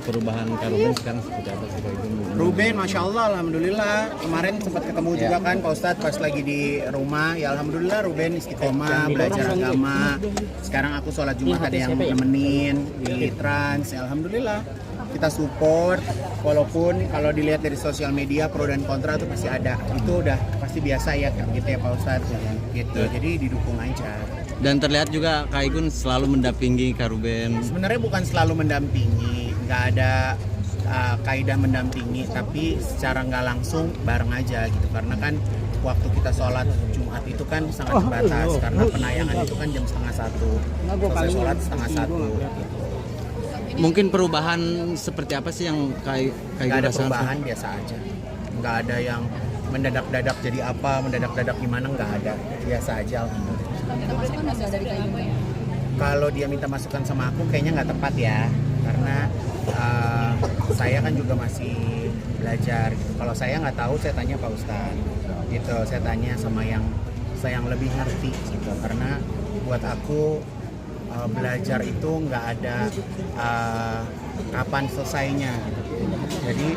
perubahan Kak Ruben sekarang seperti apa sih Kak Igun? Ruben, Masya Allah, Alhamdulillah. Kemarin sempat ketemu juga kan Pak Ustadz pas lagi di rumah. Ya Alhamdulillah Ruben istiqomah, belajar agama. Sekarang aku sholat Jumat ada yang nemenin di Trans. Ya Alhamdulillah. Kita support, walaupun kalau dilihat dari sosial media pro dan kontra itu pasti ada. Itu udah pasti biasa ya gitu ya Pak Ustadz. Gitu, jadi didukung aja. Dan terlihat juga Kak Igun selalu mendampingi Kak Ruben. Sebenarnya bukan selalu mendampingi, nggak ada kaidah mendampingi, tapi secara nggak langsung bareng aja gitu. Karena kan waktu kita sholat Jumat itu kan sangat terbatas, karena penayangan itu kan jam 12:30, selesai sholat 12:30 gitu. Mungkin perubahan seperti apa sih yang Kak Nggak Igun ada rasakan? perubahan, biasa aja. Nggak ada yang mendadak-dadak jadi apa, mendadak-dadak gimana, nggak ada. Biasa aja alhamdulillah. Masukan masih ada dari Kak Igun ya? Kalau dia minta masukan sama aku kayaknya nggak tepat ya, karena saya kan juga masih belajar gitu. Kalau saya nggak tahu saya tanya Pak Ustadz gitu, saya tanya sama yang lebih ngerti gitu, karena buat aku belajar itu nggak ada kapan selesainya gitu. Jadi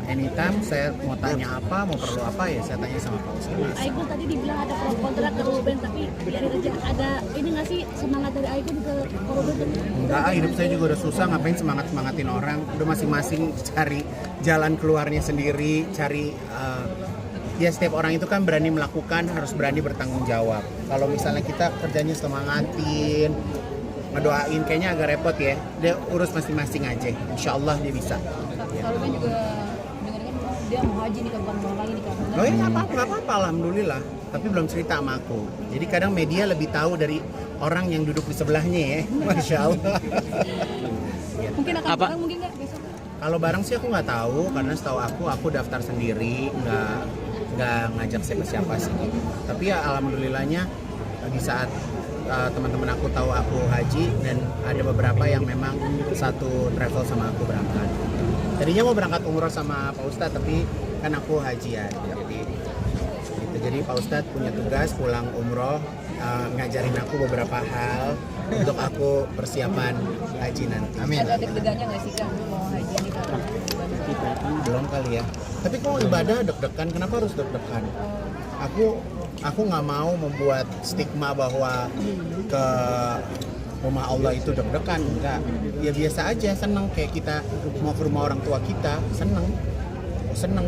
anytime saya mau tanya apa, mau perlu apa ya saya tanya sama Pak Ustadz. Aigun tadi dibilang ada pro kontra ke Ruben, tapi biarin aja. Ada ini nggak sih semangat dari Aigun ke Ruben? Enggak, hidup saya juga udah susah, ngapain semangatin orang. Udah masing-masing cari jalan keluarnya sendiri, cari ya setiap orang itu kan berani melakukan, harus berani bertanggung jawab. Kalau misalnya kita kerjanya semangatin, ngedoain, kayaknya agak repot ya. Dia urus masing-masing aja, insya Allah dia bisa. Kak Ruben juga dengar-dengar dia mau haji nih, kapan mau lagi nih Kak. Oh ya nggak apa-apa, alhamdulillah. Tapi belum cerita sama aku. Jadi kadang media lebih tahu dari orang yang duduk di sebelahnya ya, masya Allah. Mungkin akan Apa? bareng mungkin nggak besok? Kalau bareng sih aku nggak tahu, karena setahu aku daftar sendiri, nggak ngajak siapa sih gitu. Tapi ya alhamdulillahnya di saat teman-teman aku tahu aku haji, dan ada beberapa yang memang satu travel sama aku berangkat. Tadinya mau berangkat umroh sama Pak Ustadz, tapi kan aku haji ya. Jadi Pak Ustadz punya tugas pulang umroh, ngajarin aku beberapa hal untuk aku persiapan haji nanti. Amin. Ada deg-degannya nggak sih Kak mau haji nih Kak? Belum kali ya. Tapi kalau ibadah deg-degan, kenapa harus deg-degan? Aku nggak mau membuat stigma bahwa ke rumah Allah itu deg-degan, enggak. Ya biasa aja, seneng, kayak kita mau ke rumah orang tua kita, seneng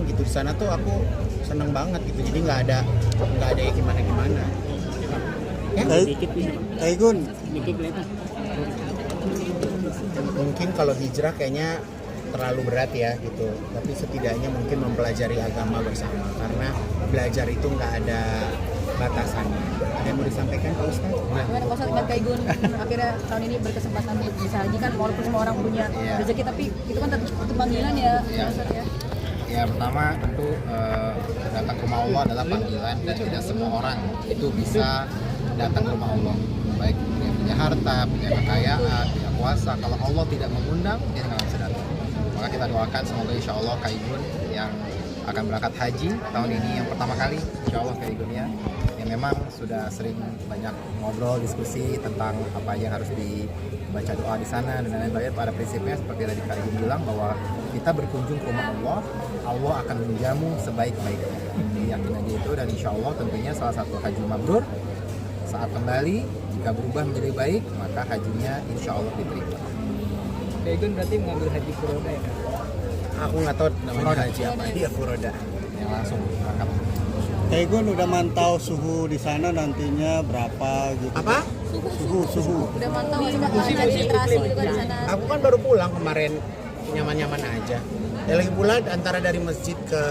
gitu. Di sana tuh aku seneng banget gitu. Jadi nggak ada ya gimana-gimana. Ya? Kak Igun, Mungkin kalau hijrah kayaknya terlalu berat ya gitu, tapi setidaknya mungkin mempelajari agama bersama, karena belajar itu nggak ada batasannya. Ada yang mau disampaikan Pak Ustadz? Gimana Pak Ustadz dengan Kak Igun akhirnya tahun ini berkesempatan bisa haji kan, walaupun semua orang punya rezeki, tapi itu kan tetap panggilan ya Pak Ustadz ya? Ya pertama tentu datang ke rumah Allah adalah panggilan, dan tidak semua orang itu bisa datang ke rumah Allah, baik dia punya harta, punya kekayaan, punya kuasa. Kalau Allah tidak mengundang, dia nggak bisa datang. Maka kita doakan semoga insya Allah Kak Igun yang akan berangkat haji tahun ini yang pertama kali, insya Allah Kak Igun ya, yang memang sudah sering banyak ngobrol, diskusi tentang apa yang harus dibaca doa di sana dan lain-lain. Pada prinsipnya seperti tadi Kak Igun bilang, bahwa kita berkunjung ke rumah Allah, Allah akan menjamu sebaik-baiknya. Jadi yakin aja itu, dan insya Allah tentunya salah satu haji mabrur, saat kembali jika berubah menjadi baik, maka hajinya insya Allah diterima. Kak Igun berarti mengambil haji furoda ya? Aku nggak tahu namanya haji apa. Iya, furoda. Yang langsung berangkat. Kak Igun udah mantau suhu di sana nantinya berapa gitu? Apa? Suhu. Udah mantau nggak sih Kak administrasi gitu kan di sana? Aku kan baru pulang kemarin, nyaman-nyaman aja. Ya lagi pula antara dari masjid ke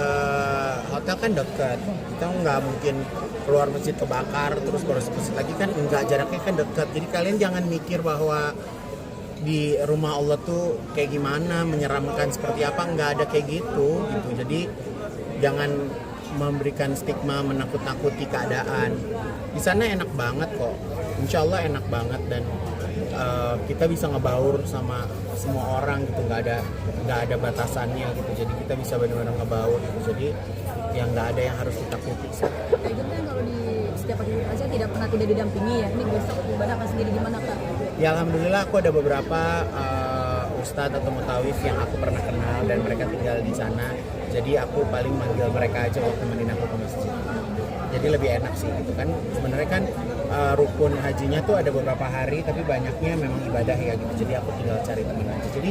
hotel kan dekat. Kita nggak mungkin keluar masjid kebakar terus baru ke masjid lagi kan, enggak, jaraknya kan dekat. Jadi kalian jangan mikir bahwa di rumah Allah tuh kayak gimana, menyeramkan seperti apa, nggak ada kayak gitu. Jadi jangan memberikan stigma, menakut-nakuti keadaan. Di sana enak banget kok, insya Allah enak banget, dan kita bisa ngebaur sama semua orang gitu, nggak ada batasannya gitu. Jadi kita bisa benar-benar ngebaur gitu. Jadi yang nggak ada yang harus ditakuti. Kak Igun kan kalau di setiap pagi aja tidak pernah tidak didampingi ya. Ini besok ibadah akan sendiri gimana Kak? Ya alhamdulillah aku ada beberapa ustadz atau mutawif yang aku pernah kenal dan mereka tinggal di sana. Jadi aku paling manggil mereka aja waktu temenin aku ke masjid. Jadi lebih enak sih gitu kan. Sebenarnya kan rukun hajinya tuh ada beberapa hari, tapi banyaknya memang ibadah ya gitu. Jadi aku tinggal cari teman aja. Jadi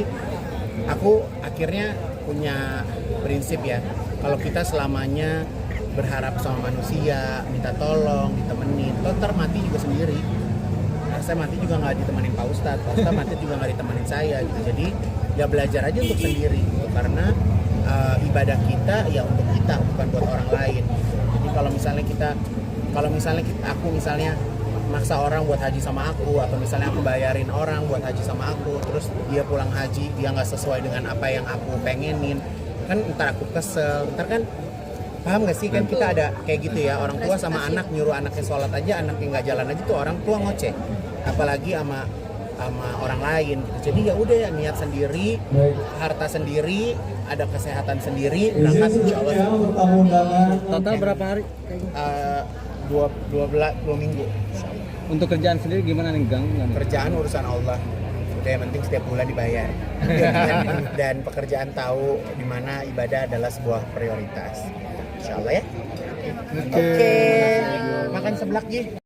aku akhirnya punya prinsip ya, kalau kita selamanya berharap sama manusia, minta tolong, ditemenin, toh ntar mati juga sendiri. Nah, saya mati juga nggak ditemenin Pak Ustadz mati juga nggak ditemenin saya gitu. Jadi ya belajar aja untuk sendiri gitu. Karena ibadah kita ya untuk kita, bukan buat orang lain. Jadi kalau misalnya aku misalnya maksa orang buat haji sama aku, atau misalnya aku bayarin orang buat haji sama aku, terus dia pulang haji dia nggak sesuai dengan apa yang aku pengenin, kan ntar aku kesel, ntar kan, paham gak sih, kan kita ada kayak gitu ya, orang tua sama anak nyuruh anaknya sholat aja, anaknya nggak jalan aja tuh orang tua ngoceh, apalagi sama orang lain gitu. Jadi ya udah ya, niat sendiri, harta sendiri, ada kesehatan sendiri, berangkat insya Allah. Total berapa hari? 2 minggu. Untuk kerjaan sendiri gimana nih, Gang? Kerjaan urusan Allah. Udah yang penting setiap bulan dibayar. Dan pekerjaan tahu di mana ibadah adalah sebuah prioritas. Insya Allah ya. Oke. Makan seblak Ji.